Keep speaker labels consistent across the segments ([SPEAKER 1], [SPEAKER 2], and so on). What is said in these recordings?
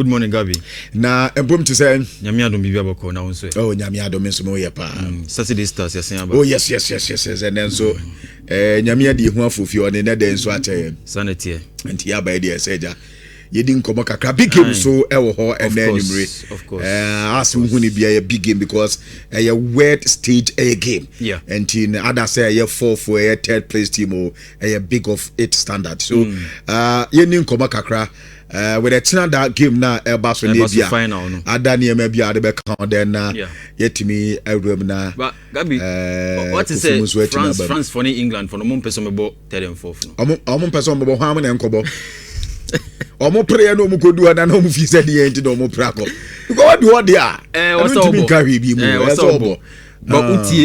[SPEAKER 1] Good morning, Gabi.
[SPEAKER 2] Na empom to say
[SPEAKER 1] Nyame adom bibia bako na wonso.
[SPEAKER 2] Oh, nyame adom nso mo ye pa.
[SPEAKER 1] Saturday stars ya sen aba.
[SPEAKER 2] Oh yes. And then so nyame ade hu afofi one na den so ache.
[SPEAKER 1] Sanete.
[SPEAKER 2] Enti ya ba ide seja. Yedi nkomo kakra big game so ewo ho and enumre.
[SPEAKER 1] Of course.
[SPEAKER 2] As we hu ni bia a big game because a word stage a game.
[SPEAKER 1] Yeah.
[SPEAKER 2] And in other say a 4 for a third place team or a big of 8 standard. So yedi nkomo kakra with a china that game now Airbus Nebia
[SPEAKER 1] final no
[SPEAKER 2] adani mebia de be count then yet me na
[SPEAKER 1] but Gabi what is it France for England for no mon person mebo 3 and 4 no
[SPEAKER 2] omo person mebo ho am na nkobo omo prayer no mu kodu ana no mu fi said the end no mu prako because what they are
[SPEAKER 1] what's up
[SPEAKER 2] what's up
[SPEAKER 1] but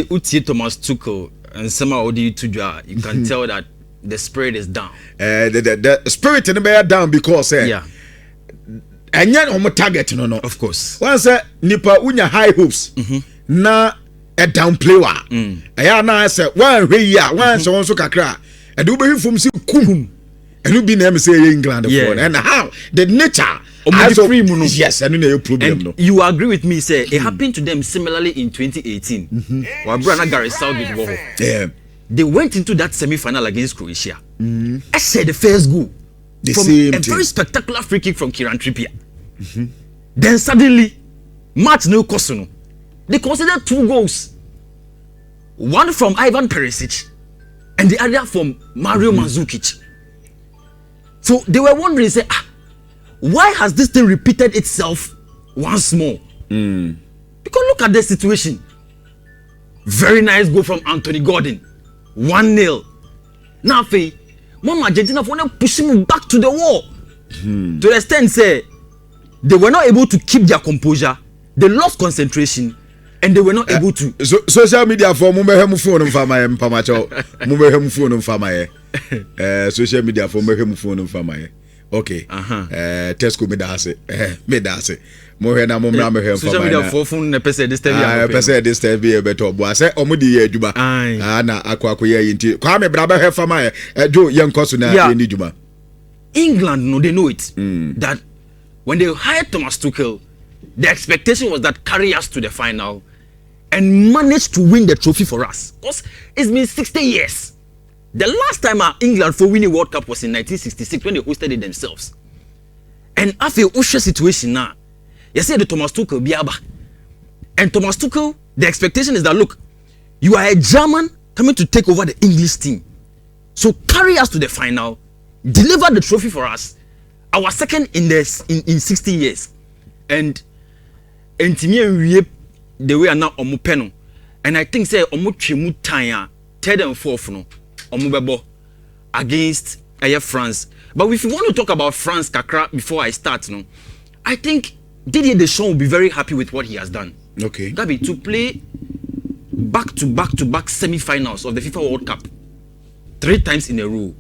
[SPEAKER 1] utie Thomas Tuchel and somehow you can tell that the spirit is down.
[SPEAKER 2] The spirit in the bear down because and yet on target no.
[SPEAKER 1] Of course.
[SPEAKER 2] Once nipa unya high hopes na a down player. I na say one way ya one so kakra. I do be from si kum. And you be name say England and how the nature yes, I know problem.
[SPEAKER 1] And you agree with me, say it happened to them similarly in 2018. While Brana Gareth Southgate
[SPEAKER 2] yeah.
[SPEAKER 1] They went into that semi-final against Croatia. I said the first goal from a very spectacular free kick from Kieran Trippier. Then suddenly, match no Kosono. They considered 2 goals. One from Ivan Perisic and the other from Mario Mandzukic. So they were wondering, say, why has this thing repeated itself once more? Because look at the situation. Very nice goal from Anthony Gordon. 1-0. Now, Mama Argentina for them pushing him back to the wall. To the extent, say they were not able to keep their composure. They lost concentration, and they were not able to.
[SPEAKER 2] Social media for mumbe phone fama mpamacho. Mumbe phone fama social media for mumbe phone fama. Okay. Tesco me dase. Mo na mo mra me hwe
[SPEAKER 1] social media for phone na pese this time ya
[SPEAKER 2] pese this time be better bo ase omudi ye aduma na akwa ye nti kwa me bra be hwe fama do ye nkoso na ye ni djuma.
[SPEAKER 1] England no they know it that when they hired Thomas Tuchel the expectation was that carry us to the final and manage to win the trophy for us because it's been 60 years. The last time England for winning World Cup was in 1966 when they hosted it themselves. And after a situation now, you say the Thomas Tuchel biaba. And Thomas Tuchel, the expectation is that look, you are a German coming to take over the English team. So carry us to the final, deliver the trophy for us, our second in 60 years. And Timmy the way are now omu peno. And I think say omu chemu tanya 3rd and 4th no. Omubebo against France. But if you want to talk about France kakra before I start, no, I think Didier Deschamps will be very happy with what he has done.
[SPEAKER 2] Okay.
[SPEAKER 1] Gabi, to play back semi-finals of the FIFA World Cup 3 times in a row,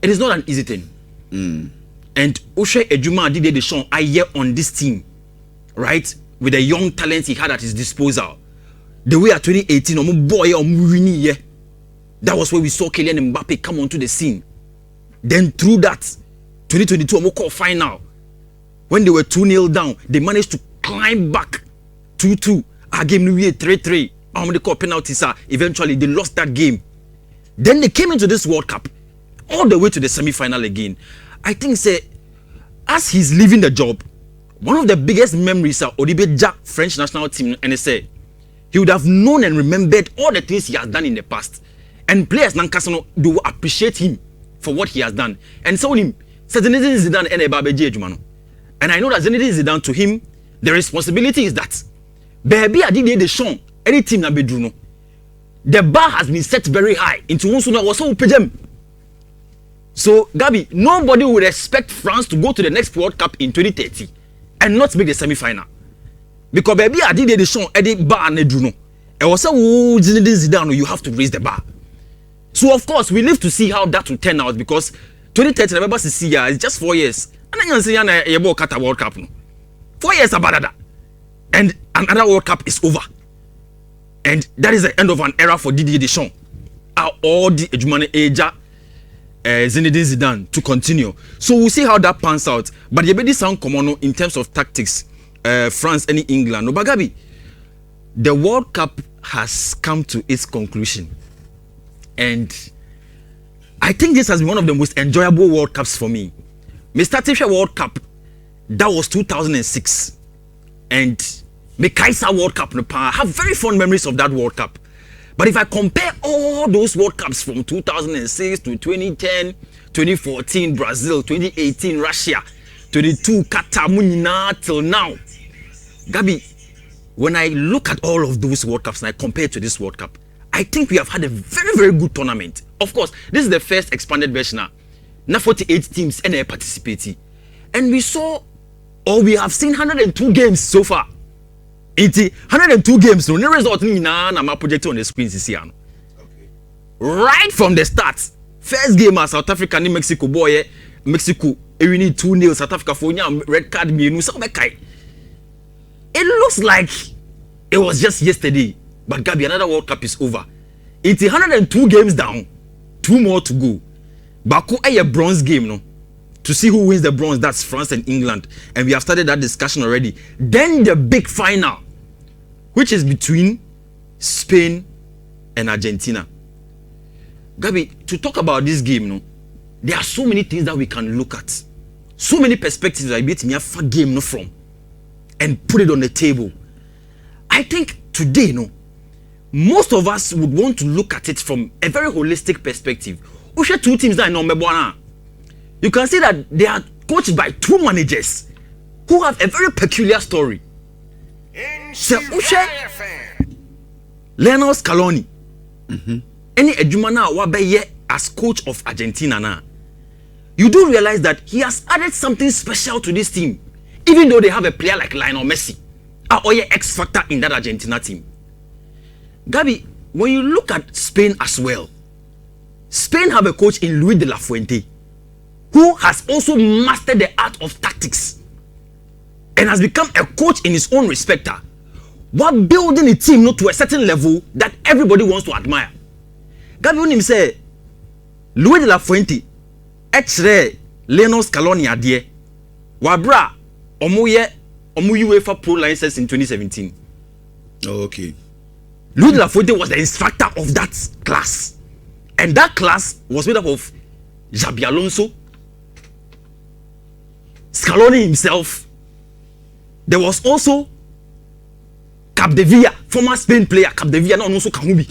[SPEAKER 1] it is not an easy thing. And Oshe Ejuma Didier Deschamps are here on this team, right? With the young talents he had at his disposal. The way at 2018, omu boy omu winning yeah. That was where we saw Kylian Mbappe come onto the scene. Then through that, 2022 Omoko final, when they were 2-0 down, they managed to climb back 2-2. Our game 3-3. They call penalties. Eventually, they lost that game. Then they came into this World Cup, all the way to the semi-final again. I think, say, as he's leaving the job, one of the biggest memories of Odibeja French national team, and they say he would have known and remembered all the things he has done in the past. And players Nankasano do appreciate him for what he has done. And so him Zinedine Zidane and Ebabeji Ejumano. And I know that Zinedine Zidane to him, the responsibility is that baby Didier Deschamps, any team na bedruno. The bar has been set very high into Unsuna was so pejem. So Gabi, nobody would expect France to go to the next World Cup in 2030 and not make the semi-final. Because baby Didier Deschamps any bar and Edruno. And was so Zinedine Zidane, you have to raise the bar. So of course we live to see how that will turn out because 2030 remember this year is just 4 years. And then you see a World Cup. 4 years about that. And another World Cup is over. And that is the end of an era for Didier Deschamps. All the Ejumane Eja Zinedine Zidane to continue. So we'll see how that pans out. But you better sound common in terms of tactics. France and England. No, Bagabi, the World Cup has come to its conclusion, and I think this has been one of the most enjoyable World Cups for me. Mr. Tisha World Cup, that was 2006, and the Kaiser World Cup. I have very fond memories of that World Cup. But if I compare all those World Cups from 2006 to 2010, 2014 Brazil, 2018 Russia, 22 Qatar, Munina till now, Gabi, when I look at all of those World Cups and I compare to this World Cup, I think we have had a very, very good tournament. Of course, this is the first expanded version now. 48 teams and they participating. And we saw, or we have seen 102 games so far. 102 games, no result na project on the screen this year. Right from the start, first game as South Africa and Mexico boy, Mexico, we need 2-0 South Africa for red card me. It looks like it was just yesterday, but Gabi, another World Cup is over. 102 games down, 2 more to go. Baku a bronze game, no? To see who wins the bronze, that's France and England. And we have started that discussion already. Then the big final, which is between Spain and Argentina. Gabi, to talk about this game, no, there are so many things that we can look at. So many perspectives that I bet me a far game no from. And put it on the table. I think today, no, most of us would want to look at it from a very holistic perspective. We share 2 teams that I know. You can see that they are coached by 2 managers who have a very peculiar story. So, Lionel Scaloni, any Ejumana Wabeye as coach of Argentina now, you do realize that he has added something special to this team, even though they have a player like Lionel Messi, or X factor in that Argentina team. Gabi, when you look at Spain as well, Spain have a coach in Luis de la Fuente, who has also mastered the art of tactics and has become a coach in his own respect. While building a team not to a certain level that everybody wants to admire. Gabi, when him say Luis de la Fuente, ex-re Lionel Scaloni adie, wabra omu UEFA Pro license in 2017.
[SPEAKER 2] Oh, okay.
[SPEAKER 1] Luis de la Fuente was the instructor of that class. And that class was made up of Xabi Alonso, Scaloni himself. There was also Capdevila, former Spain player, Capdevila, now also Kahubi.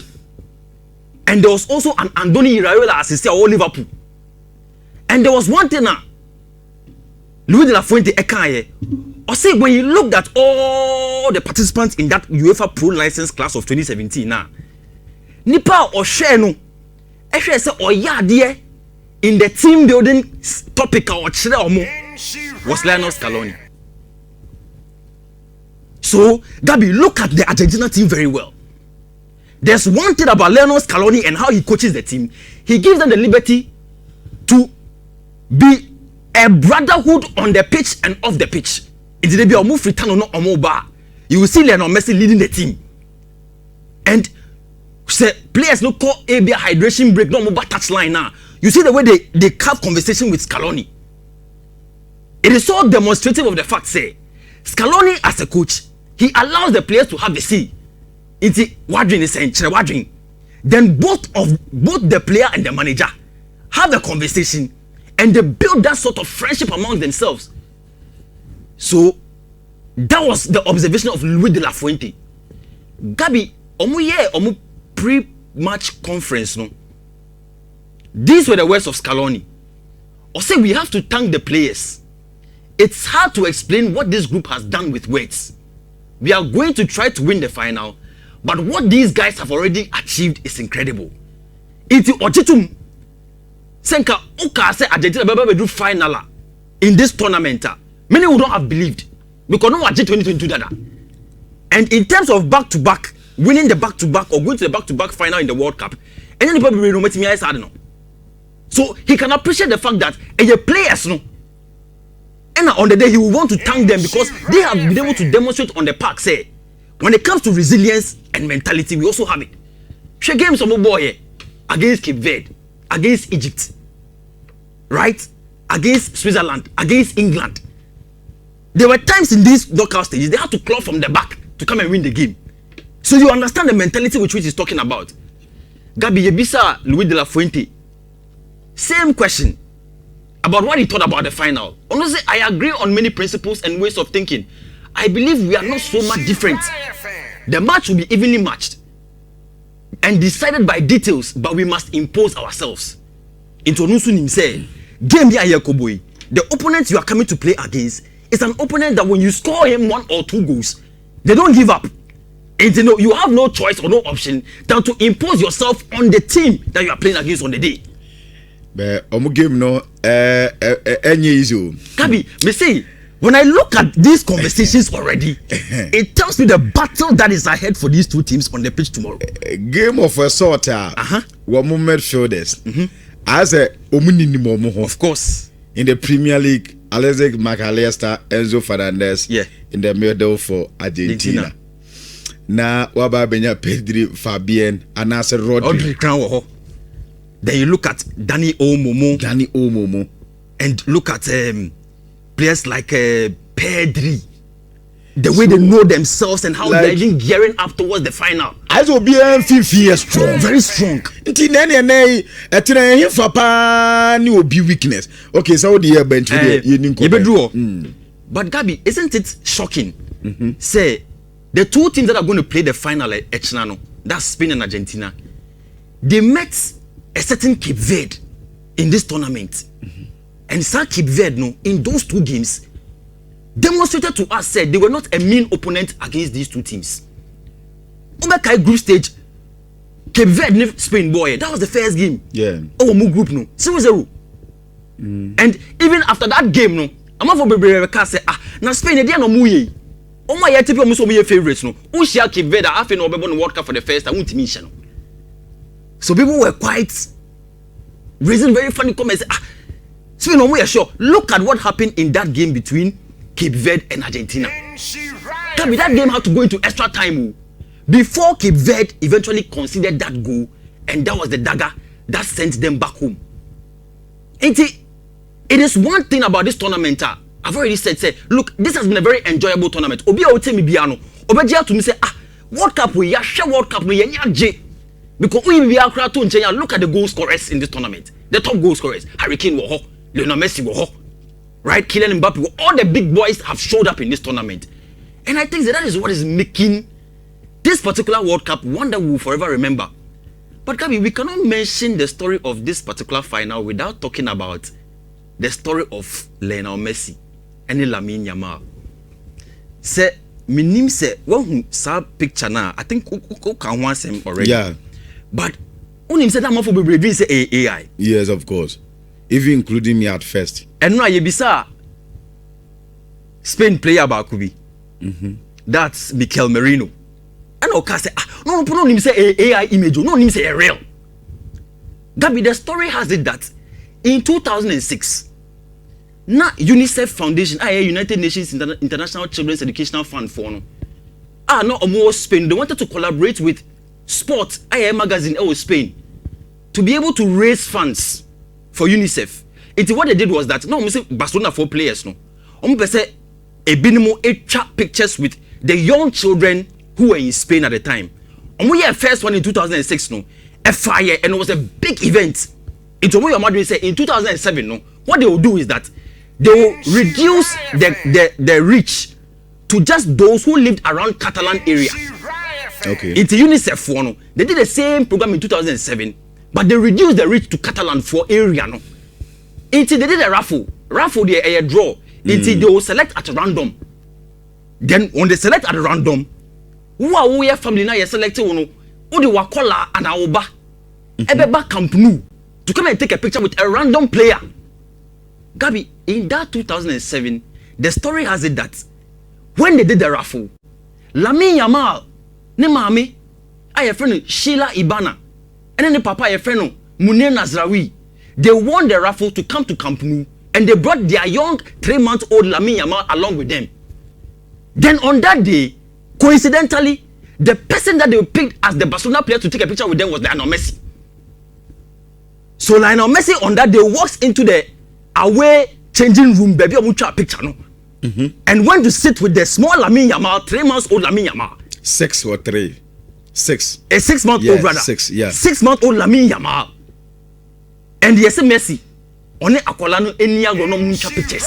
[SPEAKER 1] And there was also an Andoni Iraola assistant of Liverpool. And there was one thing now, Luis de la Fuente Ekaye, or say when you looked at all the participants in that UEFA Pro license class of 2017 now, Nipa or Sheno, actually say or yadie in the team building topic or chere or more was Lionel Scaloni. So, Gabi, look at the Argentina team very well. There's one thing about Lionel Scaloni and how he coaches the team. He gives them the liberty to be a brotherhood on the pitch and off the pitch. It will be a move return or not a mobile. You will see Lionel Messi leading the team. And say players no call a hydration break, no mobile touch line now. You see the way they have conversation with Scaloni. It is so demonstrative of the fact, say, Scaloni as a coach, he allows the players to have the say. It's wadring is saying, wadring. Then both the player and the manager have the conversation and they build that sort of friendship among themselves. So that was the observation of Luis de la Fuente. Gabi, omu pre-match conference, no. These were the words of Scaloni. Or say we have to thank the players. It's hard to explain what this group has done with words. We are going to try to win the final, but what these guys have already achieved is incredible. Iti ochitum senka uka say Argentina baba do final in this tournament. Many would not have believed because no Argentina 2022 dada. And in terms of back-to-back, winning the back-to-back or going to the back-to-back final in the World Cup, and then people will me I said no. So he can appreciate the fact that the players no. And on the day he will want to thank them because they have been able to demonstrate on the park. Say, when it comes to resilience and mentality, we also have it. She games of boy against Cape Verde, against Egypt. right, against Switzerland, against England. There were times in these knockout stages they had to claw from the back to come and win the game. So you understand the mentality which he's talking about. Gabi Yebisa Luis de la Fuente, same question about what he thought about the final. Honestly, I agree on many principles and ways of thinking. I believe we are not so much different. The match will be evenly matched and decided by details, but we must impose ourselves. Into Nusu say, game here Koboy, the opponent you are coming to play against is an opponent that when you score him 1 or 2 goals, they don't give up. And you have no choice or no option than to impose yourself on the team that you are playing against on the day.
[SPEAKER 2] But game no any easy.
[SPEAKER 1] Kabi, me say, when I look at these conversations already, it tells me the battle that is ahead for these two teams on the pitch tomorrow.
[SPEAKER 2] Game of a sort, one midfielders. As a omunini
[SPEAKER 1] of course,
[SPEAKER 2] in the Premier League, Alexis McAllister, Enzo Fernandez, in the middle for Argentina. Na waba benya Pedri, Fabien, Anase Rodri.
[SPEAKER 1] Then you look at Danny Omomo, and look at players like Pedri. The way they know themselves and how they're even gearing up towards the final.
[SPEAKER 2] As will be 50 years strong,
[SPEAKER 1] very strong.
[SPEAKER 2] Will be weakness. Okay, so the year bench
[SPEAKER 1] but Gabi, isn't it shocking? Say the two teams that are going to play the final at Echinano, that's Spain and Argentina, they met a certain Cape Verde in this tournament. And Sir Cape Verde, no, in those 2 games, demonstrated to us said they were not a mean opponent against these 2 teams. Ubekai group stage, Cape Verde, Spain boy, that was the first game.
[SPEAKER 2] Yeah.
[SPEAKER 1] Oh, mu group no 0-0. And even after that game, no, I'm not for Bebe say now Spain they are no muye. Oh my yet people so be favorites no. Who share Cape Verde after no be born World Cup for the first time, won't mention. So people were quite raising very funny comments. Spain no more sure. Look at what happened in that game between Cape Verde and Argentina. That game had to go into extra time before Cape Verde eventually conceded that goal, and that was the dagger that sent them back home. It is one thing about this tournament. I've already said, look, this has been a very enjoyable tournament. Obi o tell me biano. Obeja to me say, World Cup we share World Cup we j. Because we be akra to nchen look at the goal scorers in this tournament. The top goal scorers, Harry Kane wo ho, Lionel Messi wo ho. Right, Kylian Mbappe, all the big boys have showed up in this tournament. And I think that is what is making this particular World Cup one that we will forever remember. But Gabi, we cannot mention the story of this particular final without talking about the story of Lionel Messi and Lamine Yamal. Say, minim say, one saw picture now, I think who can want him already.
[SPEAKER 2] Yeah.
[SPEAKER 1] But unim said that man for be say AI.
[SPEAKER 2] Yes, of course. Even including me at first.
[SPEAKER 1] And now you bisa Spain player Bakubi. That's Mikel Merino. And okay say no him say AI image, no him say real. Gabi, the story has it that in 2006, na UNICEF Foundation, United Nations International Children's Educational Fund for no almost Spain, they wanted to collaborate with Sport magazine Spain to be able to raise funds for UNICEF. What they did was that no say Barcelona 4 players no. Say a binimo 8 pictures with the young children who were in Spain at the time. We had first one in 2006 no. A fire, and it was a big event. It's what your mother say in 2007 no. What they will do is that they will reduce the reach to just those who lived around Catalan area.
[SPEAKER 2] Okay.
[SPEAKER 1] It's UNICEF for no. They did the same program in 2007, but they reduced the reach to Catalan for area no. They did a raffle they a draw. They will select at random. Then when they select at random, who are your family now? You select one. Who the wakola and aoba. Ebeba Camp Nou to come and take a picture with a random player. Gabi, in that 2007, the story has it that when they did the raffle, Lamine Yamal, ne mami, a friend Sheila Ibana, and then the papa a friend Munir Nazraoui, they won the raffle to come to Camp Nou, and they brought their young 3-month-old Lamine Yamal along with them. Then on that day, coincidentally, the person that they picked as the Barcelona player to take a picture with them was Lionel Messi. So Lionel Messi on that day walks into the away changing room, baby, I will try a picture, no. And went to sit with the small Lamine Yamal, 3 months old Lamine Yamal.
[SPEAKER 2] 6 or 3. 6.
[SPEAKER 1] A 6-month-old brother.
[SPEAKER 2] 6, yeah.
[SPEAKER 1] 6-month-old Lamine Yamal. And yes, Messi. On it, Akolano, any agronom pictures.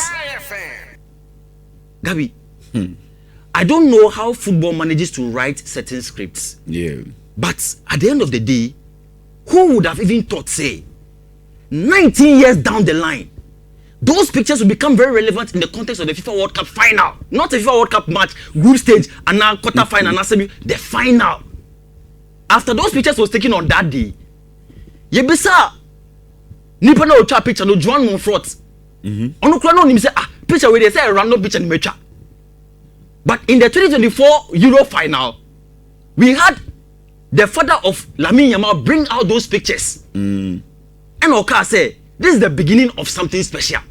[SPEAKER 1] Gabi, I don't know how football manages to write certain scripts.
[SPEAKER 2] Yeah.
[SPEAKER 1] But at the end of the day, who would have even thought, say, 19 years down the line, those pictures will become very relevant in the context of the FIFA World Cup final. Not a FIFA World Cup match, group stage, and now quarter final, and now the final. After those pictures was taken on that day, Yebisa, nipa na ocha picture no Joan Monfort. Ono kura no nim say picture where they say a random picture in mecha. But in the 2024 Euro final, we had the father of Lamine Yamal bring out those pictures. And Oka say this is the beginning of something special.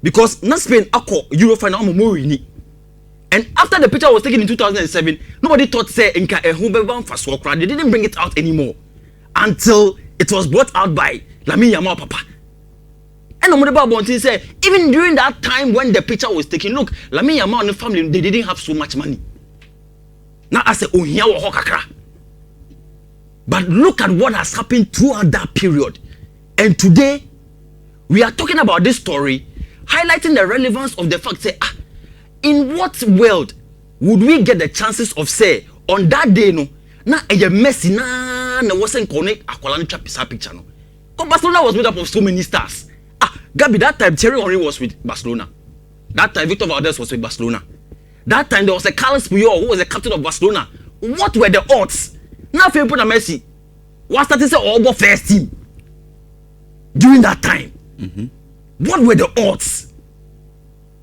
[SPEAKER 1] Because not Spain ako Euro final mo wini. And after the picture was taken in 2007, nobody thought say inka ehubeba faso kra. They didn't bring it out anymore until it was brought out by Lamine Yamal papa. And Omodeba Bontin said, even during that time when the picture was taken, look, Lamine Yamal and the family, they didn't have so much money. Now I say, oh, here we hokakra. But look at what has happened throughout that period. And today, we are talking about this story, highlighting the relevance of the fact, say, in what world would we get the chances of, say, on that day, no, na a messy, na wasn't connect Akolani Trapisa picture, no. Because Barcelona was made up of so many stars. Gabi, that time Thierry Henry was with Barcelona. That time Victor Valdez was with Barcelona. That time there was a Carlos Puyol who was the captain of Barcelona. What were the odds? Now if you put a Messi, what started say all about first team during that time? What were the odds?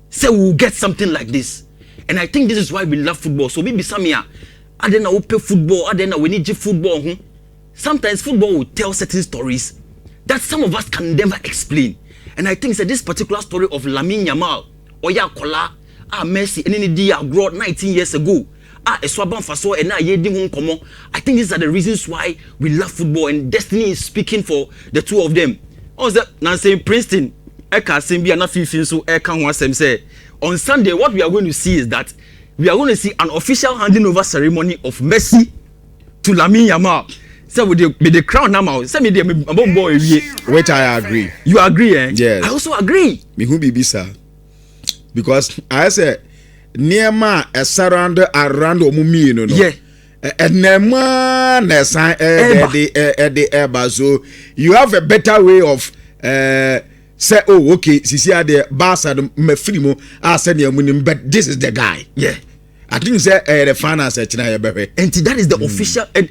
[SPEAKER 1] Say we'll get something like this. And I think this is why we love football. So we be Samia. I don't know we play football. I don't know we need football. Sometimes football will tell certain stories that some of us can never explain. And I think this particular story of Lamine Yamal, Oya Kola, Messi, and any day abroad 19 years ago, Eswaban Faso, and I think these are the reasons why we love football, and destiny is speaking for the two of them. Now saying Princeton, Eka Simbi and Fifa, so Eka Wasem say on Sunday, what we are going to see is that we are going to see an official handing over ceremony of Messi to Lamine Yamal. So with the crown now, send me the boy.
[SPEAKER 2] Which I agree.
[SPEAKER 1] You agree, eh?
[SPEAKER 2] Yes.
[SPEAKER 1] I also agree.
[SPEAKER 2] Me who be bisa. Because I said near ma a surround around omumi no.
[SPEAKER 1] Yeah.
[SPEAKER 2] And nema nesa the eba. So you have a better way of say oh okay sisi ade basa me free I said ya munim, but this is the guy.
[SPEAKER 1] Yeah.
[SPEAKER 2] I think say the finance china bebe.
[SPEAKER 1] And that is the official and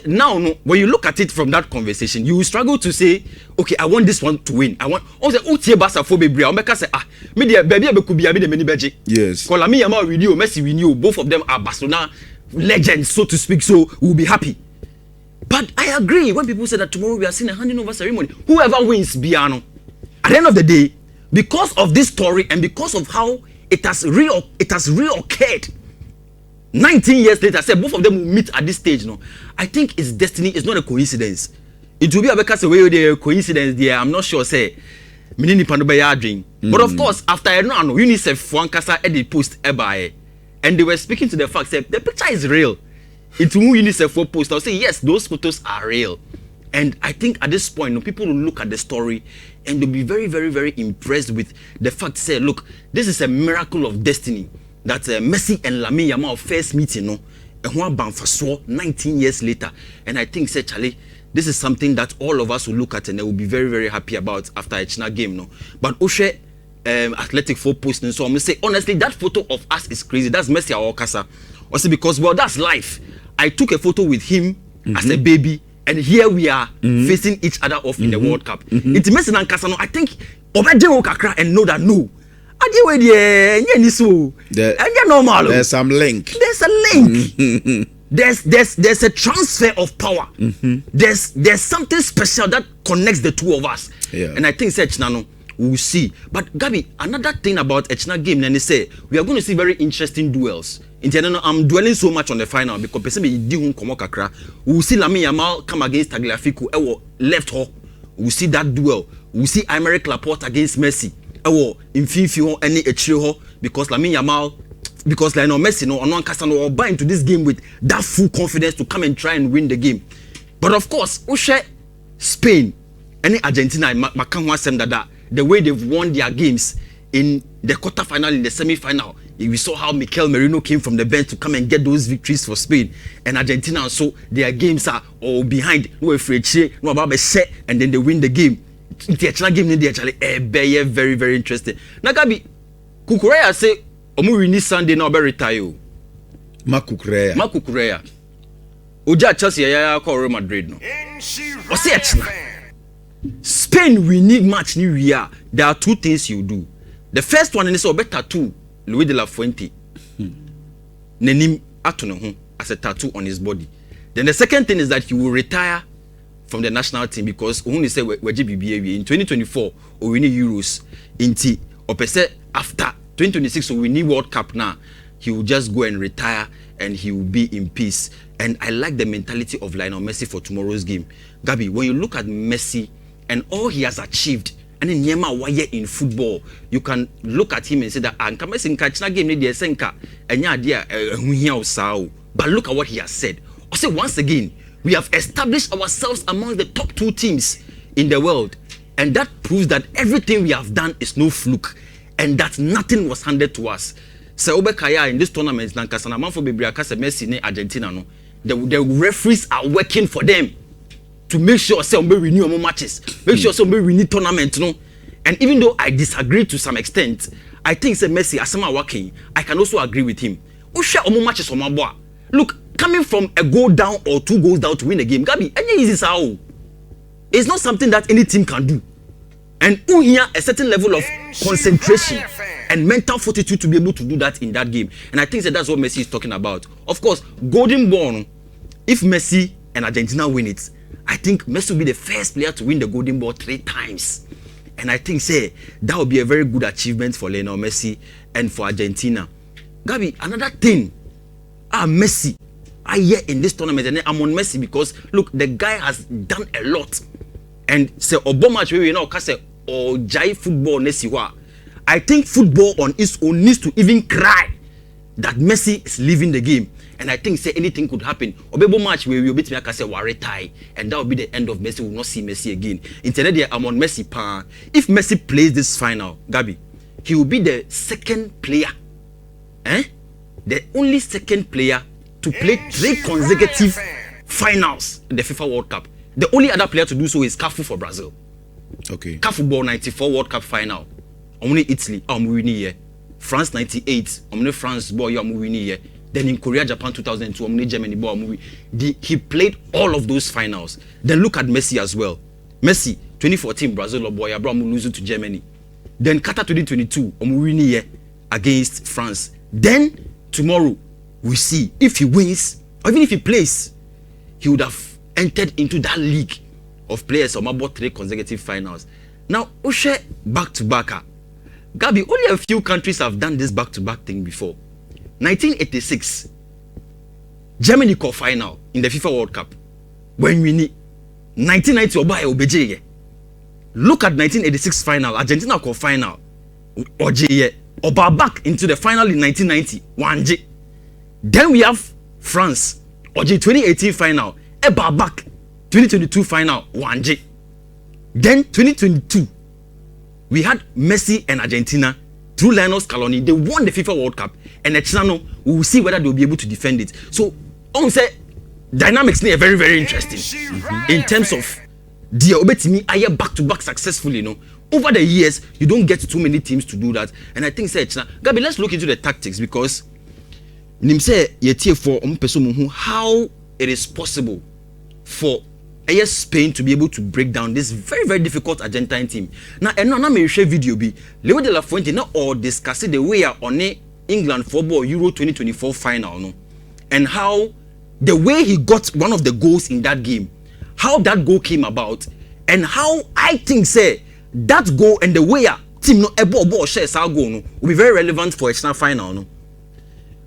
[SPEAKER 1] now, no, when you look at it from that conversation, you will struggle to say, okay, I want this one to win. I want also Basa for baby. I'll make us say, media baby could be a bit of many budget.
[SPEAKER 2] Yes.
[SPEAKER 1] Kolami Yamal with you, Messi with you. Both of them are Barcelona legends, so to speak. So we'll be happy. But I agree when people say that tomorrow we are seeing a handing over ceremony. Whoever wins, Biano. At the end of the day, because of this story and because of how it has reoccurred. 19 years later, I said both of them will meet at this stage. No, I think it's destiny. It's not a coincidence. It will be a because way the coincidence there. I'm not sure. Say, minini pandoba dream. But of course, after I know UNICEF for Ankasa edit post ebae, and they were speaking to the fact that the picture is real. It will UNICEF for post. I'll say yes, those photos are real. And I think at this point, people will look at the story and they'll be very, very, very impressed with the fact. Say, look, this is a miracle of destiny. That Messi and Lamine Yamal first meeting, no, and one Banfaso 19 years later. And I think, say, Charlie, this is something that all of us will look at and they will be very, very happy about after a China game, no. But Oshe athletic for posting, so I'm gonna say honestly, that photo of us is crazy. That's Messi Awokasa. Also because well, that's life. I took a photo with him as a baby, and here we are facing each other off in the World Cup. It's Messi and Kasano. I think Obedewo Kakra and know that no. There's
[SPEAKER 2] some link.
[SPEAKER 1] There's a link. There's a transfer of power. There's something special that connects the two of us.
[SPEAKER 2] Yeah.
[SPEAKER 1] And I think Echinano we'll see. But Gabi, another thing about Echina game, and they say we are going to see very interesting duels. I'm dwelling so much on the final because we'll see Lamine Yamal come against Tagliafico left her. we see that duel. We see Aymeric Laporte against Messi. In Fifa any Echiro because Lamine Yamal, because Lionel Messi no on Casano or buy into this game with that full confidence to come and try and win the game. But of course, Ushe Spain, any Argentina, the way they've won their games in the quarterfinal, in the semi-final, we saw how Mikel Merino came from the bench to come and get those victories for Spain and Argentina. And so their games are all behind. No afraid, no about and then they win the game. The actual game they actually very very interesting. Nagabi Kukureya say omu win Sunday now be retire.
[SPEAKER 2] Ma Kukureya.
[SPEAKER 1] Oja Chelsea ya call Real Madrid no. O say achina. Spain we need match new year. There are two things you do. The first one is obe tattoo Luis de la Fuente. Nenim ato ne ho as a tattoo on his body. Then the second thing is that he will retire from the national team because who say we in 2024 or we need Euros inti opese after 2026 so we need World Cup now. He will just go and retire and he will be in peace. And I like the mentality of Lionel Messi for tomorrow's game. Gabi, when you look at Messi and all he has achieved and in Yema wire in football, you can look at him and say that Anka Messi in Kachina game ni senka enya dia but look at what he has said. I say once again, we have established ourselves among the top 2 teams in the world. And that proves that everything we have done is no fluke. And that nothing was handed to us. So Obekaya in this tournament, Messi in Argentina, no, the referees are working for them to make sure we renew more matches. Make sure we need tournament. No? And even though I disagree to some extent, I think Messi, as someone working, I can also agree with him. Matches on my boy. Look, coming from a goal down or 2 goals down to win a game, Gabi, it's not something that any team can do. And here a certain level of concentration and mental fortitude to be able to do that in that game. And I think that's what Messi is talking about. Of course, Golden Ball, if Messi and Argentina win it, I think Messi will be the first player to win the Golden Ball 3 times. And I think that would be a very good achievement for Lionel Messi and for Argentina. Gabi, another thing, Messi, I hear in this tournament, and I'm on Messi because look, the guy has done a lot. And say Obama we know say or jai football nesiwa. I think football on its own needs to even cry that Messi is leaving the game. And I think say anything could happen. Obebo match we will beat me say ware tie, and that will be the end of Messi. We will not see Messi again. Instead, I'm on Messi pan. If Messi plays this final, Gabi, he will be the second player. The only second player to play 3 consecutive finals in the FIFA World Cup. The only other player to do so is Cafu for Brazil.
[SPEAKER 2] Okay.
[SPEAKER 1] Cafu ball 94 World Cup final. Only Italy, I'm winning here. France 98, I'm France boy, I'm winning here. Then in Korea, Japan 2002, I'm Germany boy, I'm he played all of those finals. Then look at Messi as well. Messi 2014 Brazil boy, I'm losing to Germany. Then Qatar 2022, I'm winning here against France. Then tomorrow we see if he wins or even if he plays, he would have entered into that league of players or about 3 consecutive finals. Now, Ushe back-to-back. Gabi, only a few countries have done this back-to-back thing before. 1986, Germany called final in the FIFA World Cup. When we need 1990 Obaye Obeje. Look at 1986 final, Argentina called final. Oje Oba back into the final in 1990. Wanje. Then we have France. Oje 2018 final. Eba back 2022 final. Wanje. Then 2022 we had Messi and Argentina through Lionel Scaloni. They won the FIFA World Cup, and the Chino we will see whether they will be able to defend it. So on say dynamics are very very interesting in terms of the obetimi aye back-to-back successfully. Over the years you don't get too many teams to do that, and I think say Gabi, let's look into the tactics because nim say yetie for how it is possible for Spain to be able to break down this very very difficult Argentine team. Now na me share video bi Leo de la Fuente na all discuss the way on England football Euro 2024 final no, and how the way he got one of the goals in that game, how that goal came about, and how I think say that goal and the way team no ebo share sa goal no will be very relevant for a final no.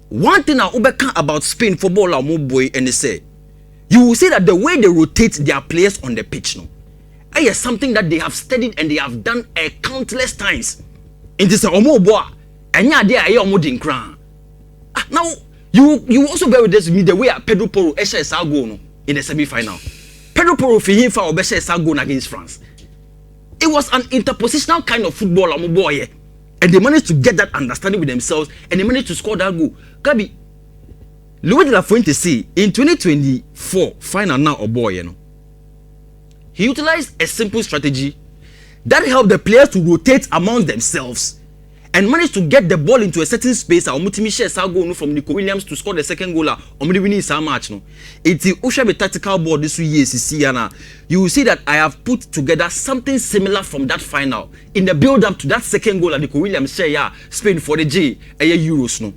[SPEAKER 1] One thing I ubeka about Spain football boy and they say you will see that the way they rotate their players on the pitch no, is something that they have studied and they have done countless times. It is a omo boy, and yeah, they are omo din crown. Now you also bear with this with me the way Pedro Porro is a goal in the semi-final. Pedro Porro for him for a goal against France. It was an interpositional kind of football, omo boy, and they managed to get that understanding with themselves, and they managed to score that goal. Gabi, Louis de la Fuente say in 2024 final now boy, you know. He utilized a simple strategy that helped the players to rotate among themselves and managed to get the ball into a certain space. Omutimi share sa goal from Nico Williams to score the second goal. Omudi winning sa match no. It's the tactical ball this year you will see that I have put together something similar from that final in the build up to that second goal. Nico Williams share Spain for the J Euros no.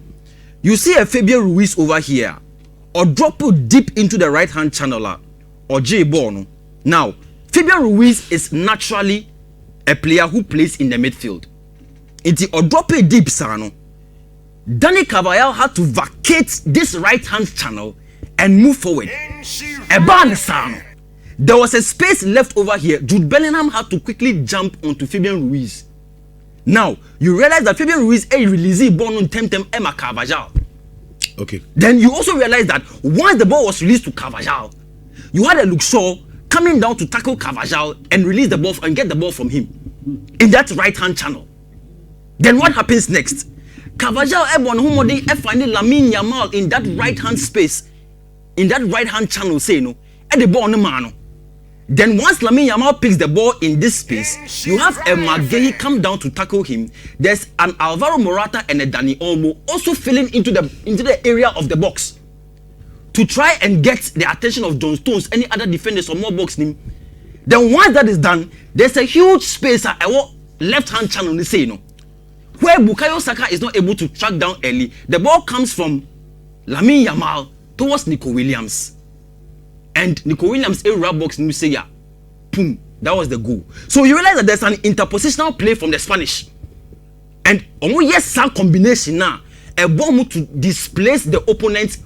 [SPEAKER 1] You see a Fabian Ruiz over here or drop it deep into the right hand channel or J ball no. Now Fabian Ruiz is naturally a player who plays in the midfield. It's or drop it deep sano. Danny Carvajal had to vacate this right hand channel and move forward. There was a space left over here. Jude Bellingham had to quickly jump onto Fabian Ruiz. Now you realize that Fabian Ruiz released ball on Temtem Emma Carvajal.
[SPEAKER 2] Okay.
[SPEAKER 1] Then you also realize that once the ball was released to Carvajal, you had a Luxor coming down to tackle Carvajal and release the ball and get the ball from him in that right hand channel. Then what happens next? Carvajal finding Lamine Yamal in that right hand space, in that right hand channel, say no, and the ball on the man. Then once Lamine Yamal picks the ball in this space, you have a Maguire come down to tackle him. There's an Alvaro Morata and a Dani Olmo also filling into the area of the box to try and get the attention of John Stones, any other defenders or more boxing. Then once that is done, there's a huge space at our left hand channel, they say no, where Bukayo Saka is not able to track down early. The ball comes from Lamine Yamal towards Nico Williams. And Nico Williams a box and you say yeah, boom, that was the goal. So you realize that there's an interpositional play from the Spanish. And yes, some combination now, a ball to displace the opponent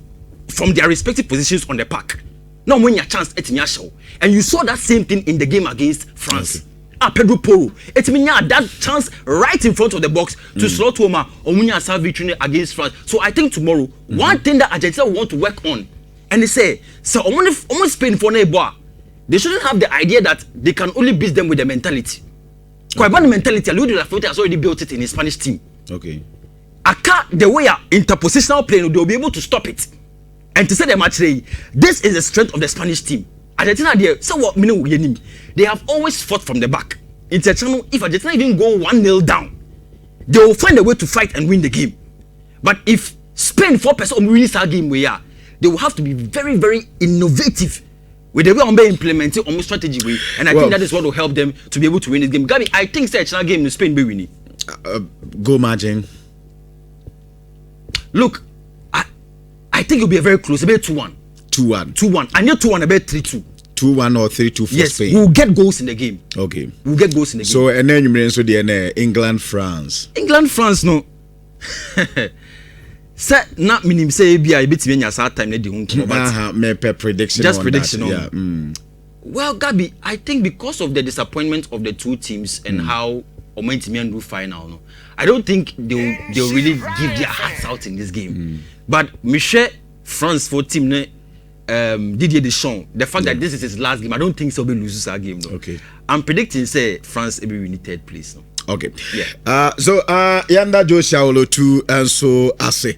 [SPEAKER 1] from their respective positions on the park. Now when your chance at show. And you saw that same thing in the game against France. Okay. Pedro Porro. It means that chance right in front of the box to slot Toma Omunya victory against France. So I think tomorrow, one thing that Argentina want to work on, and they say, so almost Spain for neighbor, they shouldn't have the idea that they can only beat them with the mentality. Because the mentality, Luis de la Fuente has already built it in his Spanish team. Okay. The way interpositional play, they'll be able to stop it. And to say the match today, this is the strength of the Spanish team. Argentina, they have always fought from the back. It's a channel, if Argentina even go 1-0 down, they will find a way to fight and win the game. But if Spain 4% wins our game, they will have to be very, very innovative with the way they implementing on strategy way. And I think that is what will help them to be able to win this game. Gabi, I think the China game in Spain will win it.
[SPEAKER 2] Go margin.
[SPEAKER 1] Look, I think it'll be a very close, about 2-1.
[SPEAKER 2] 2-1.
[SPEAKER 1] 2-1. And you're 2-1, about 3-2.
[SPEAKER 2] 2-1 or 3-2 for
[SPEAKER 1] yes,
[SPEAKER 2] Spain.
[SPEAKER 1] We'll get goals in the game.
[SPEAKER 2] Okay.
[SPEAKER 1] We'll get goals in the game.
[SPEAKER 2] So, and then you mean so the England, France.
[SPEAKER 1] England, France, no. Say not meaning say be a bit when you start time but
[SPEAKER 2] me prediction.
[SPEAKER 1] Just prediction.
[SPEAKER 2] That. Yeah.
[SPEAKER 1] Well, Gabi, I think because of the disappointment of the two teams and how Omentimian do final, no, I don't think they'll really give their hearts out in this game. But Michel France for team Didier Deschamps, the fact that this is his last game, I don't think so. Be loses our game. No.
[SPEAKER 2] Okay.
[SPEAKER 1] I'm predicting say France will be winning third place. No.
[SPEAKER 2] Okay. Yeah. So Yanda Joshua Olo 2 and so Ase.